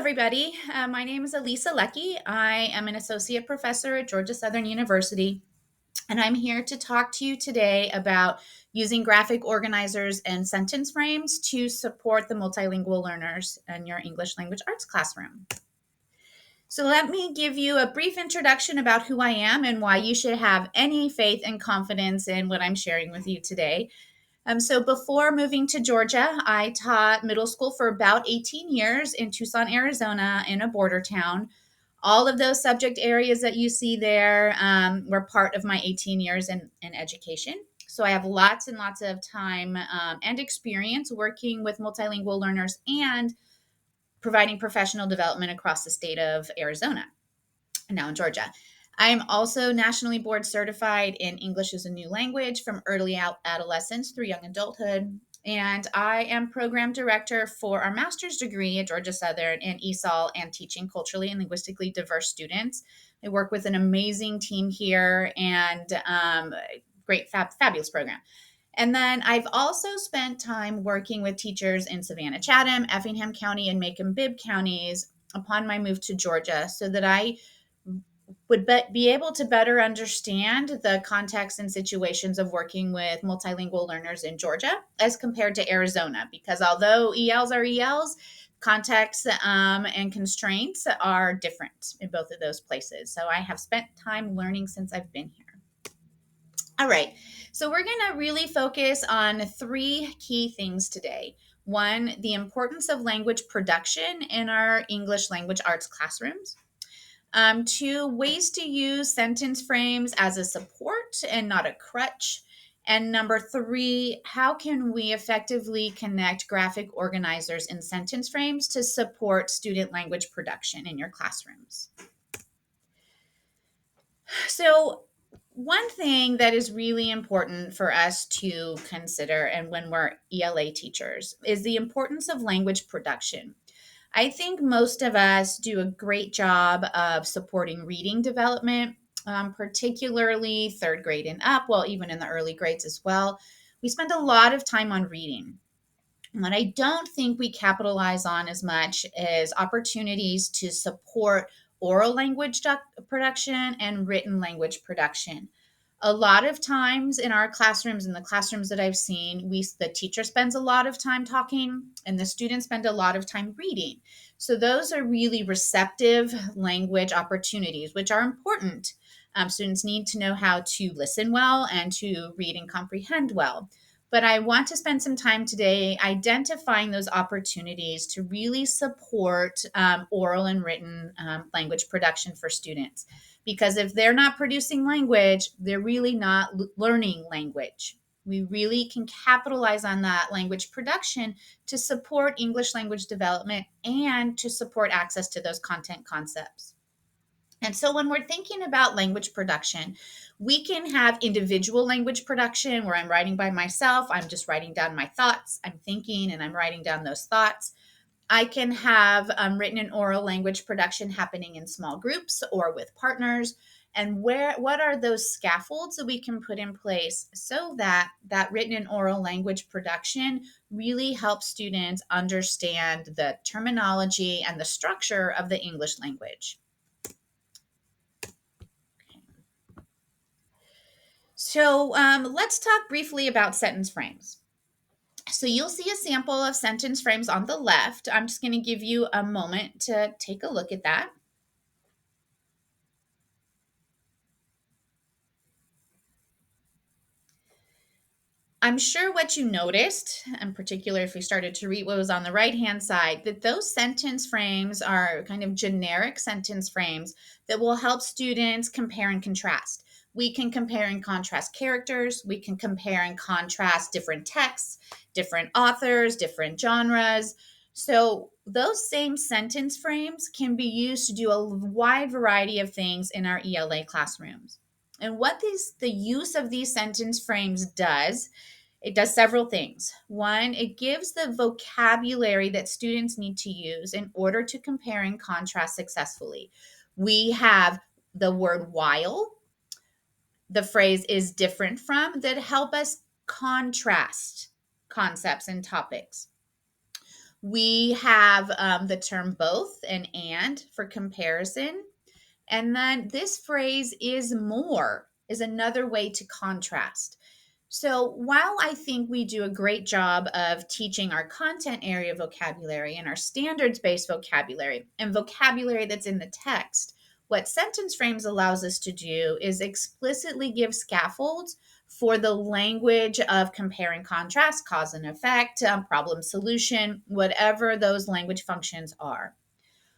everybody. My name is Elisa Lecky. I am an associate professor at Georgia Southern University, and I'm here to talk to you today about using graphic organizers and sentence frames to support the multilingual learners in your English language arts classroom. So, let me give you a brief introduction about who I am and why you should have any faith and confidence in what I'm sharing with you today. So before moving to Georgia, I taught middle school for about 18 years in Tucson, Arizona, in a border town. All of those subject areas that you see there were part of my 18 years in education. So I have lots and lots of time and experience working with multilingual learners and providing professional development across the state of Arizona, and now in Georgia. I'm also nationally board certified in English as a new language from early adolescence through young adulthood. And I am program director for our master's degree at Georgia Southern in ESOL and teaching culturally and linguistically diverse students. I work with an amazing team here and great, fabulous program. And then I've also spent time working with teachers in Savannah, Chatham, Effingham County, and Macomb-Bibb counties upon my move to Georgia so that I would be able to better understand the context and situations of working with multilingual learners in Georgia as compared to Arizona, because although ELs are ELs, contexts and constraints are different in both of those places. So I have spent time learning since I've been here. All right, so we're going to really focus on three key things today. One, the importance of language production in our English language arts classrooms. Two, ways to use sentence frames as a support and not a crutch. And number three, how can we effectively connect graphic organizers and sentence frames to support student language production in your classrooms? So, one thing that is really important for us to consider, and when we're ELA teachers, is the importance of language production. I think most of us do a great job of supporting reading development, particularly third grade and up, well, even in the early grades as well. We spend a lot of time on reading. What I don't think we capitalize on as much is opportunities to support oral language production and written language production. A lot of times in our classrooms, in the classrooms that I've seen, the teacher spends a lot of time talking and the students spend a lot of time reading. So those are really receptive language opportunities, which are important. Students need to know how to listen well and to read and comprehend well. But I want to spend some time today identifying those opportunities to really support oral and written language production for students. Because if they're not producing language, they're really not learning language. We really can capitalize on that language production to support English language development and to support access to those content concepts. And so when we're thinking about language production, we can have individual language production where I'm writing by myself. I'm just writing down my thoughts. I'm thinking and I'm writing down those thoughts. I can have written and oral language production happening in small groups or with partners. And what are those scaffolds that we can put in place so that that written and oral language production really helps students understand the terminology and the structure of the English language? So let's talk briefly about sentence frames. So you'll see a sample of sentence frames on the left. I'm just going to give you a moment to take a look at that. I'm sure what you noticed, in particular if we started to read what was on the right-hand side, that those sentence frames are kind of generic sentence frames that will help students compare and contrast. We can compare and contrast characters. We can compare and contrast different texts, different authors, different genres. So those same sentence frames can be used to do a wide variety of things in our ELA classrooms. And what the use of these sentence frames does, it does several things. One, it gives the vocabulary that students need to use in order to compare and contrast successfully. We have the word while, the phrase is different from, that help us contrast concepts and topics. We have the term both and for comparison. And then this phrase is more is another way to contrast. So while I think we do a great job of teaching our content area vocabulary and our standards based vocabulary and vocabulary that's in the text, what sentence frames allows us to do is explicitly give scaffolds for the language of compare and contrast, cause and effect, problem solution, whatever those language functions are.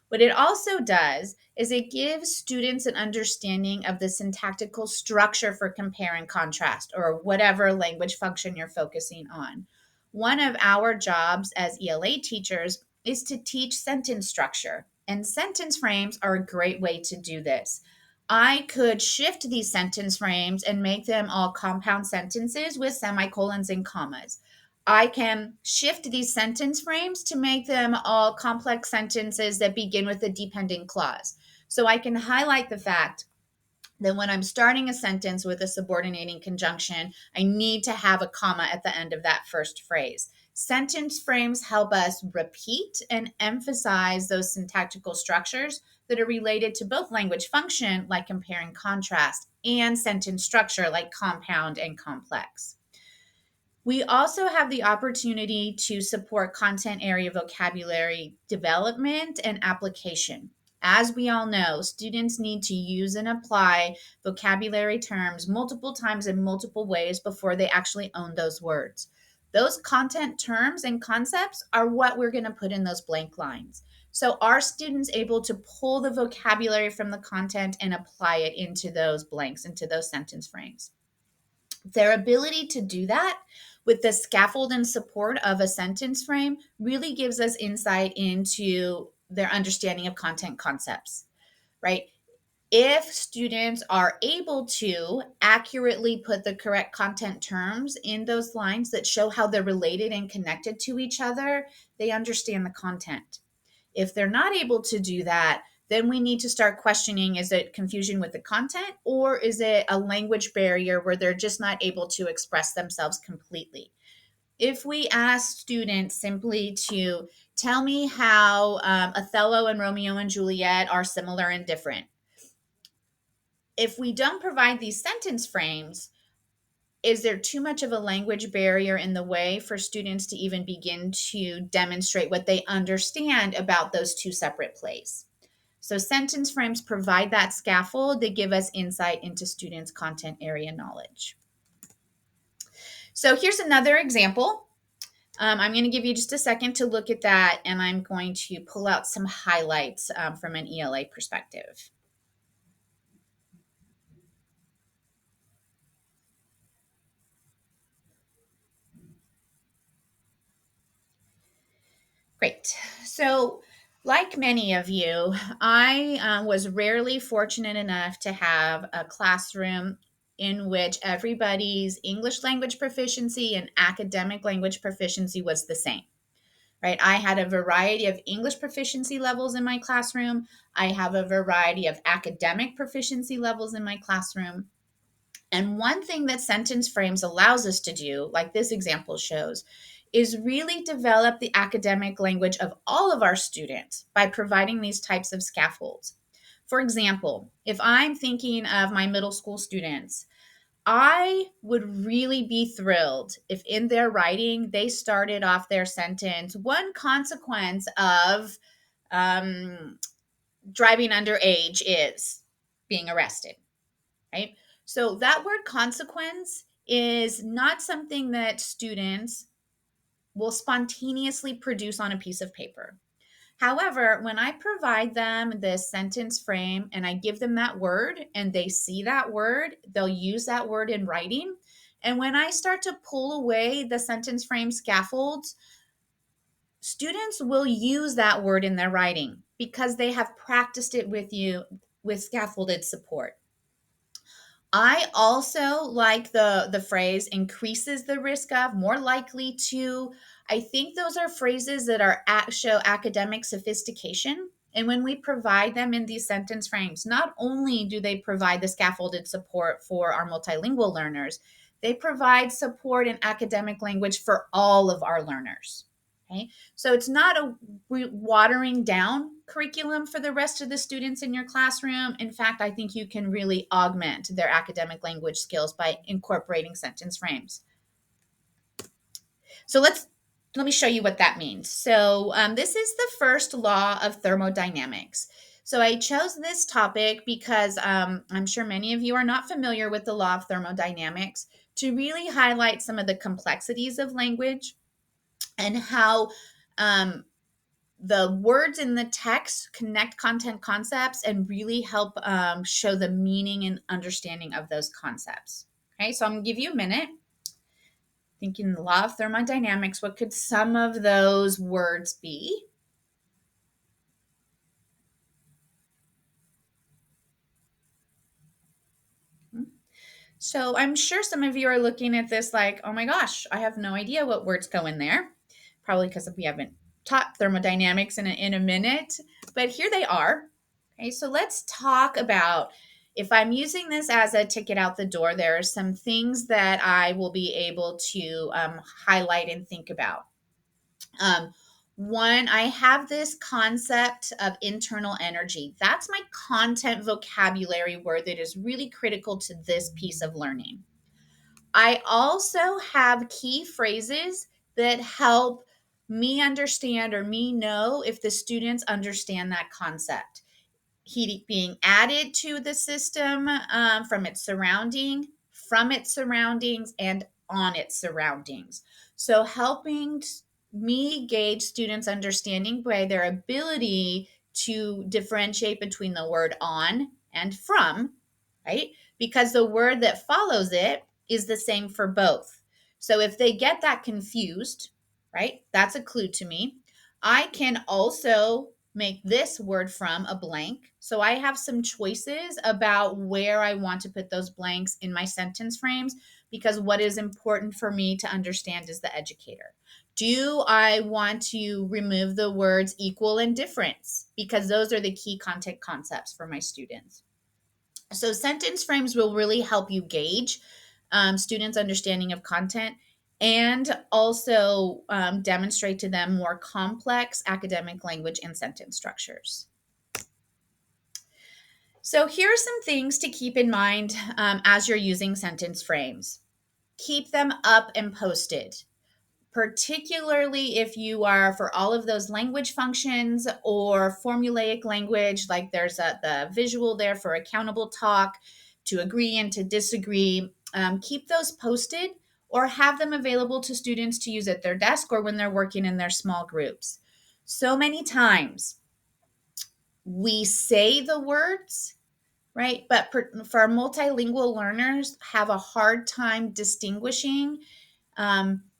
What it also does is it gives students an understanding of the syntactical structure for compare and contrast, or whatever language function you're focusing on. One of our jobs as ELA teachers is to teach sentence structure, and sentence frames are a great way to do this. I could shift these sentence frames and make them all compound sentences with semicolons and commas. I can shift these sentence frames to make them all complex sentences that begin with a dependent clause. So I can highlight the fact that when I'm starting a sentence with a subordinating conjunction, I need to have a comma at the end of that first phrase. Sentence frames help us repeat and emphasize those syntactical structures that are related to both language function, like compare and contrast, and sentence structure, like compound and complex. We also have the opportunity to support content area vocabulary development and application. As we all know, students need to use and apply vocabulary terms multiple times in multiple ways before they actually own those words. Those content terms and concepts are what we're going to put in those blank lines. So, are students able to pull the vocabulary from the content and apply it into those blanks, into those sentence frames? Their ability to do that with the scaffold and support of a sentence frame really gives us insight into their understanding of content concepts, right? If students are able to accurately put the correct content terms in those lines that show how they're related and connected to each other, they understand the content. If they're not able to do that, then we need to start questioning, is it confusion with the content, or is it a language barrier where they're just not able to express themselves completely? If we ask students simply to tell me how Othello and Romeo and Juliet are similar and different, if we don't provide these sentence frames, is there too much of a language barrier in the way for students to even begin to demonstrate what they understand about those two separate plays? So sentence frames provide that scaffold that give us insight into students' content area knowledge. So here's another example. I'm going to give you just a second to look at that, and I'm going to pull out some highlights from an ELA perspective. Great. So, like many of you, I was rarely fortunate enough to have a classroom in which everybody's English language proficiency and academic language proficiency was the same. Right? I had a variety of English proficiency levels in my classroom. I have a variety of academic proficiency levels in my classroom. And one thing that sentence frames allows us to do, like this example shows, is really develop the academic language of all of our students by providing these types of scaffolds. For example, if I'm thinking of my middle school students, I would really be thrilled if in their writing they started off their sentence, one consequence of um, driving underage is being arrested, right? So that word consequence is not something that students will spontaneously produce on a piece of paper. However, when I provide them this sentence frame and I give them that word and they see that word, they'll use that word in writing. And when I start to pull away the sentence frame scaffolds, students will use that word in their writing because they have practiced it with you with scaffolded support. I also like the phrase increases the risk of, more likely to. I think those are phrases that are show academic sophistication. And when we provide them in these sentence frames, not only do they provide the scaffolded support for our multilingual learners, they provide support in academic language for all of our learners. Okay, so it's not a watering down curriculum for the rest of the students in your classroom. In fact, I think you can really augment their academic language skills by incorporating sentence frames. So let me show you what that means. So this is the first law of thermodynamics. So I chose this topic because I'm sure many of you are not familiar with the law of thermodynamics, to really highlight some of the complexities of language and how the words in the text connect content concepts and really help show the meaning and understanding of those concepts. Okay, so I'm gonna give you a minute. Thinking the law of thermodynamics, what could some of those words be? So I'm sure some of you are looking at this like, oh my gosh, I have no idea what words go in there. Probably because we haven't taught thermodynamics in a minute, but here they are. Okay, so let's talk about, if I'm using this as a ticket out the door, there are some things that I will be able to highlight and think about. Um, One, I have this concept of internal energy. That's my content vocabulary word that is really critical to this piece of learning. I also have key phrases that help me understand or me know if the students understand that concept. Heat being added to the system from its surroundings, and on its surroundings. So helping me gauge students' understanding by their ability to differentiate between the word on and from, right? Because the word that follows it is the same for both. So if they get that confused, right, that's a clue to me. I can also make this word from a blank. So I have some choices about where I want to put those blanks in my sentence frames, because what is important for me to understand is the educator. Do I want to remove the words equal and difference? Because those are the key content concepts for my students. So sentence frames will really help you gauge students' understanding of content, and also demonstrate to them more complex academic language and sentence structures. So here are some things to keep in mind as you're using sentence frames. Keep them up and posted, particularly if you are for all of those language functions or formulaic language, like there's the visual there for accountable talk, to agree and to disagree. Keep those posted or have them available to students to use at their desk or when they're working in their small groups. So many times we say the words, right? But for our multilingual learners, have a hard time distinguishing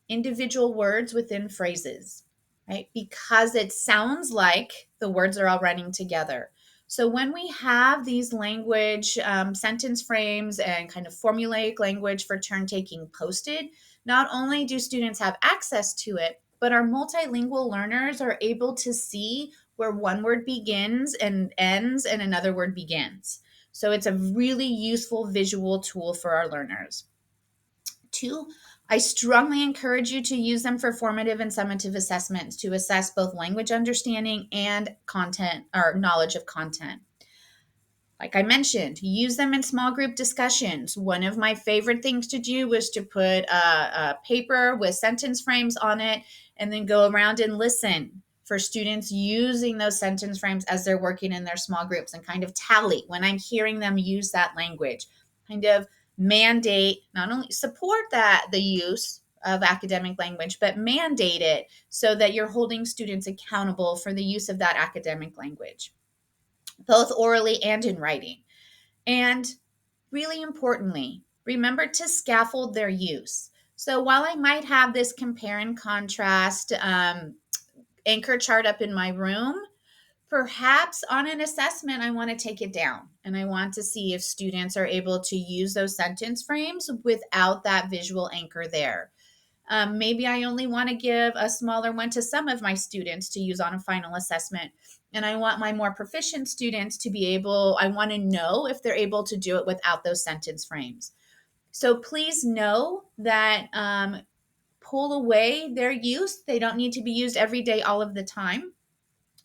individual words within phrases, right? Because it sounds like the words are all running together. So when we have these language sentence frames and kind of formulaic language for turn taking posted, not only do students have access to it, but our multilingual learners are able to see where one word begins and ends and another word begins. So it's a really useful visual tool for our learners. Two, I strongly encourage you to use them for formative and summative assessments to assess both language understanding and content or knowledge of content. Like I mentioned, use them in small group discussions. One of my favorite things to do was to put a paper with sentence frames on it and then go around and listen for students using those sentence frames as they're working in their small groups, and kind of tally when I'm hearing them use that language. Kind of mandate, not only support that the use of academic language, but mandate it so that you're holding students accountable for the use of that academic language, both orally and in writing. And really importantly, remember to scaffold their use. So while I might have this compare and contrast anchor chart up in my room, perhaps on an assessment, I want to take it down and I want to see if students are able to use those sentence frames without that visual anchor there. Maybe I only want to give a smaller one to some of my students to use on a final assessment. And I want my more proficient students to be able, I want to know if they're able to do it without those sentence frames. So please know that pull away their use. They don't need to be used every day, all of the time,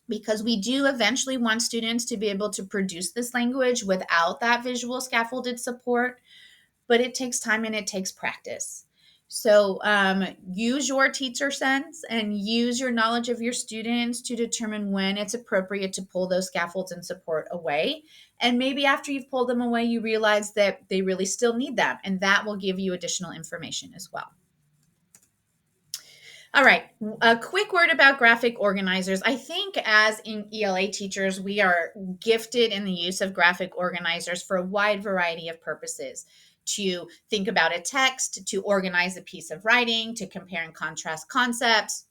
because we do eventually want students to be able to produce this language without that visual scaffolded support, but it takes time and it takes practice. So use your teacher sense and use your knowledge of your students to determine when it's appropriate to pull those scaffolds and support away. And maybe after you've pulled them away, you realize that they really still need them, and that will give you additional information as well. All right, a quick word about graphic organizers. I think as in ELA teachers, we are gifted in the use of graphic organizers for a wide variety of purposes: to think about a text, to organize a piece of writing, to compare and contrast concepts,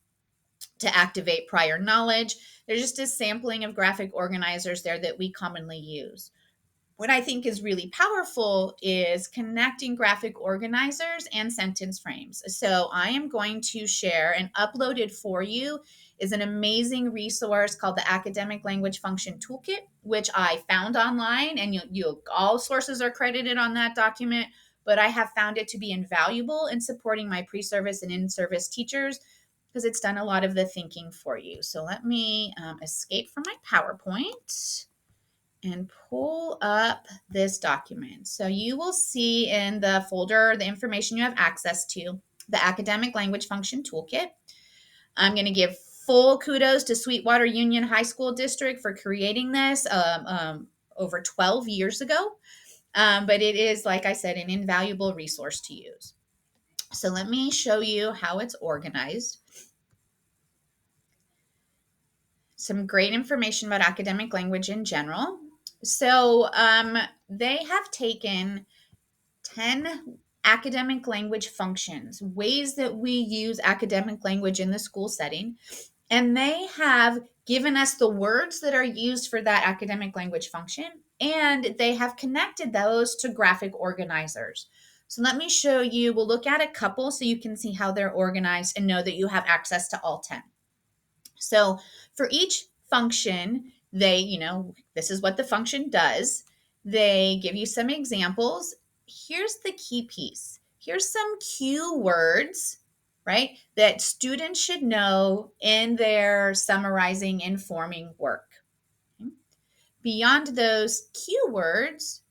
to activate prior knowledge. There's just a sampling of graphic organizers there that we commonly use. What I think is really powerful is connecting graphic organizers and sentence frames. So I am going to share, and uploaded for you is an amazing resource called the Academic Language Function Toolkit, which I found online, and all sources are credited on that document, but I have found it to be invaluable in supporting my pre-service and in-service teachers because it's done a lot of the thinking for you. So let me escape from my PowerPoint and pull up this document. So you will see in the folder the information you have access to, the Academic Language Function Toolkit. I'm going to give full kudos to Sweetwater Union High School District for creating this over 12 years ago. But it is, like I said, an invaluable resource to use. So let me show you how it's organized. Some great information about academic language in general. So they have taken 10 academic language functions, ways that we use academic language in the school setting, and they have given us the words that are used for that academic language function, and they have connected those to graphic organizers. So let me show you. We'll look at a couple so you can see how they're organized and know that you have access to all 10. So for each function, this is what the function does. They give you some examples. Here's the key piece. Here's some cue words, right, that students should know in their summarizing, informing work. Okay. Beyond those cue words,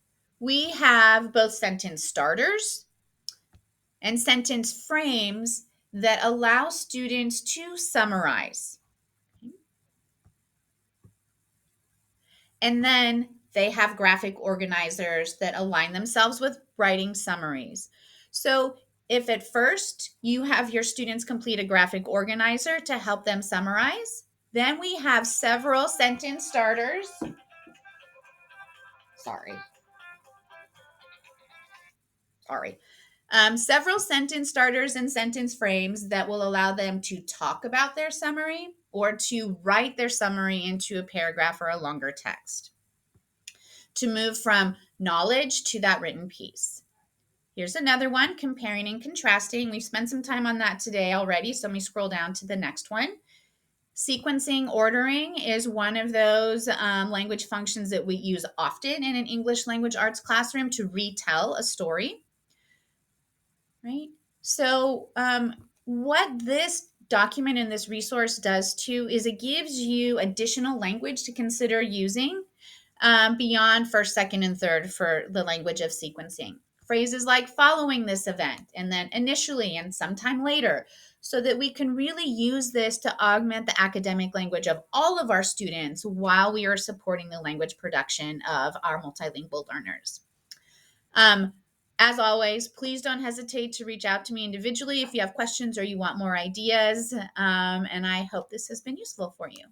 we have both sentence starters and sentence frames that allow students to summarize. And then they have graphic organizers that align themselves with writing summaries. So if at first you have your students complete a graphic organizer to help them summarize, then we have several sentence starters. Sorry. Several sentence starters and sentence frames that will allow them to talk about their summary or to write their summary into a paragraph or a longer text, to move from knowledge to that written piece. Here's another one, comparing and contrasting. We've spent some time on that today already, so let me scroll down to the next one. Sequencing ordering is one of those language functions that we use often in an English language arts classroom to retell a story, right? So what this document and this resource does too is it gives you additional language to consider using beyond first, second, and third for the language of sequencing. Phrases like following this event, and then initially and sometime later, so that we can really use this to augment the academic language of all of our students while we are supporting the language production of our multilingual learners. As always, please don't hesitate to reach out to me individually if you have questions or you want more ideas. And I hope this has been useful for you.